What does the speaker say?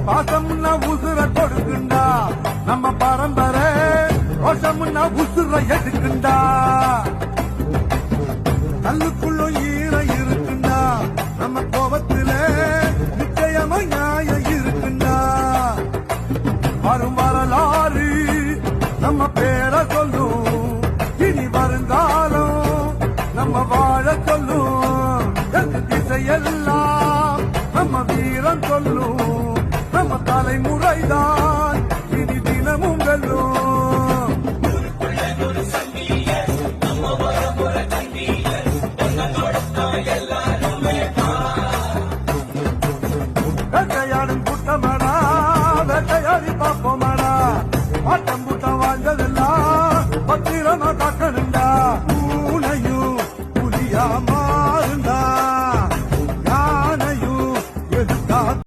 பாசம்னா உசுர கொடுக்குண்டா நம்ம பரம்பரை ரோஷம்னா உசுர எடுக்குண்டா கல்லுக்குள்ள ஈரம் இருக்குண்டா நம்ம கோபத்துல நிச்சயமா நியாயம் இருக்குண்டா வரும் வரலாறு நம்ம பேரை சொல்லும் இனி வருங்காலம் நம்ம வாழ சொல்லும் திசையெல்லாம் நம்ம வீரம் சொல்லும் நம்ம தலைமுறைதான் இனி தினமும் வெல்லும்